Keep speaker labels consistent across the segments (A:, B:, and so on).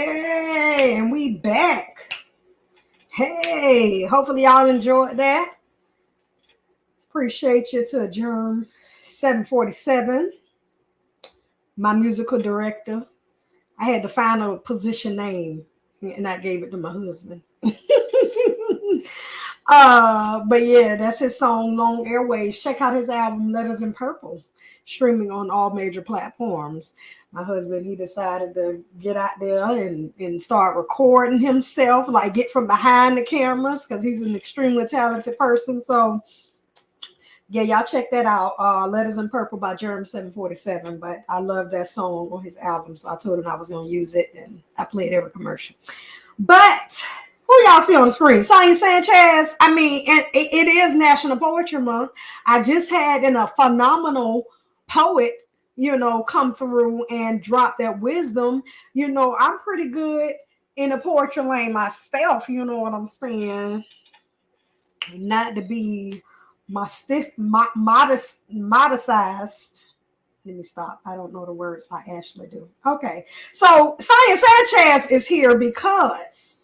A: Hey, and we back. Hey, hopefully y'all enjoyed that. Appreciate you to adjourn 747, my musical director. I had to find a position name and I gave it to my husband. But yeah, that's his song Long Airways. Check out his album Letters in Purple, streaming on all major platforms. My husband, he decided to get out there and start recording himself, like get from behind the cameras, because he's an extremely talented person. So yeah, y'all check that out. Letters in Purple by Germ 747. But I love that song on his album, so I told him I was gonna use it, and I played every commercial. But who y'all see on the screen? Sonia Sanchez. I mean, it is National Poetry Month. I just had a phenomenal poet, come through and drop that wisdom. I'm pretty good in the poetry lane myself. You know what I'm saying? Not to be modestized. Let me stop. I don't know the words. I actually do. Okay. So Sonia Sanchez is here because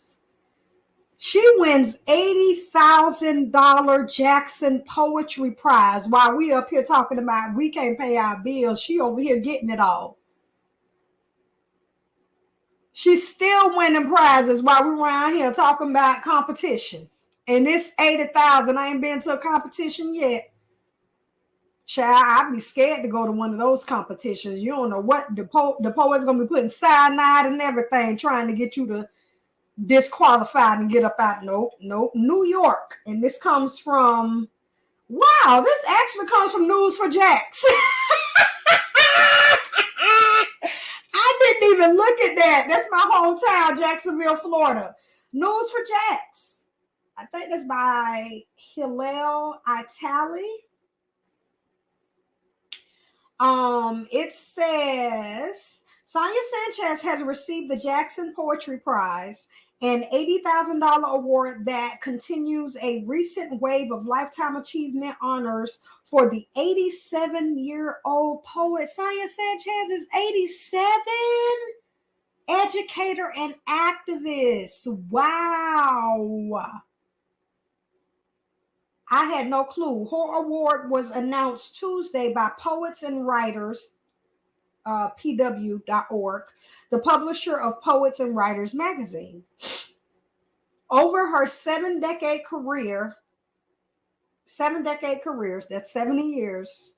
A: she wins $80,000 Jackson Poetry Prize. While we up here talking about we can't pay our bills, she over here getting it all. She's still winning prizes while we're around here talking about competitions. And this 80,000, I ain't been to a competition yet. Child, I'd be scared to go to one of those competitions. You don't know what the poet's gonna be putting cyanide and everything, trying to get you to disqualify and get up out. Nope. New York. And this comes from, wow, this actually comes from News for Jacks. I didn't even look at that. That's my hometown, Jacksonville, Florida. News for Jacks. I think that's by Hillel Itali. It says Sonia Sanchez has received the Jackson Poetry Prize, an $80,000 award that continues a recent wave of lifetime achievement honors for the 87-year-old poet. Sonia Sanchez is 87, educator and activist. Wow. I had no clue. Her award was announced Tuesday by Poets and Writers, pw.org, the publisher of Poets and Writers magazine. Over her 7-decade careers, that's 70 years,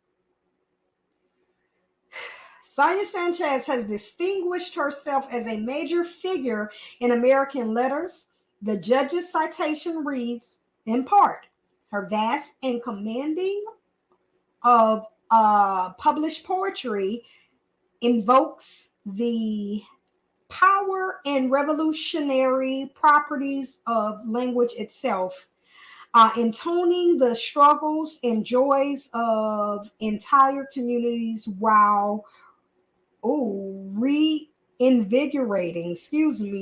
A: Sonia Sanchez has distinguished herself as a major figure in American letters. The judge's citation reads, in part, her vast and commanding of published poetry invokes the power and revolutionary properties of language itself, intoning the struggles and joys of entire communities while reinvigorating,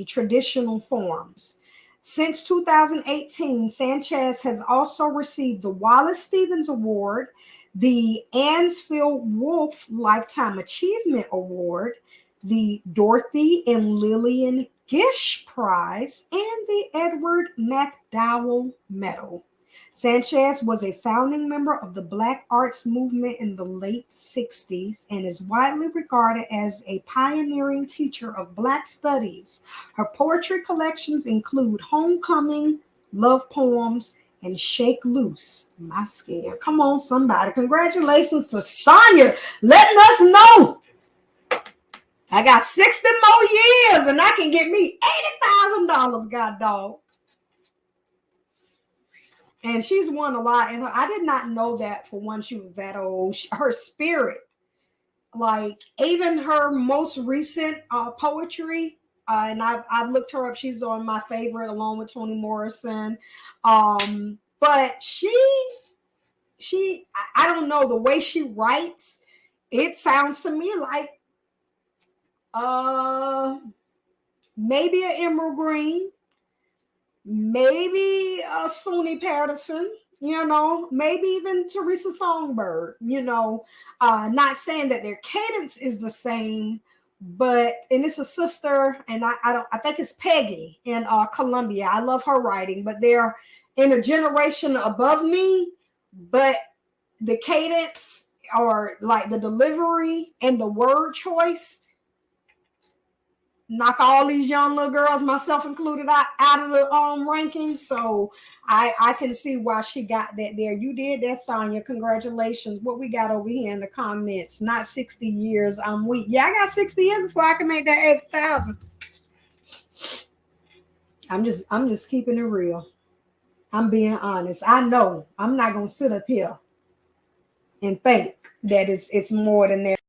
A: traditional forms. Since 2018, Sanchez has also received the Wallace Stevens Award, the Ansfield Wolf Lifetime Achievement Award, the Dorothy and Lillian Gish Prize, and the Edward McDowell Medal. Sanchez was a founding member of the Black arts movement in the late 60s and is widely regarded as a pioneering teacher of Black studies. Her poetry collections include Homecoming, Love Poems, and Shake Loose, My Skin. Come on, somebody. Congratulations to Sonia letting us know I got 60 more years and I can get me $80,000, god dog. And she's won a lot. And I did not know that for one, she was that old. Her spirit, like even her most recent poetry, and I've looked her up. She's on my favorite along with Toni Morrison. But she, I don't know, the way she writes, it sounds to me like maybe an Emerald Green, maybe a Sonie Patterson, maybe even Teresa Songbird, not saying that their cadence is the same, but and it's a sister, and I think it's Peggy in Columbia. I love her writing, but they're in a generation above me. But the cadence or like the delivery and the word choice knock all these young little girls, myself included, out of the ranking. So I can see why she got that there. You did that, Sonia. Congratulations. What we got over here in the comments? Not 60 years. I'm weak. Yeah, I got 60 years before I can make that 80,000. I'm just keeping it real. I'm being honest. I know I'm not gonna sit up here and think that it's more than that.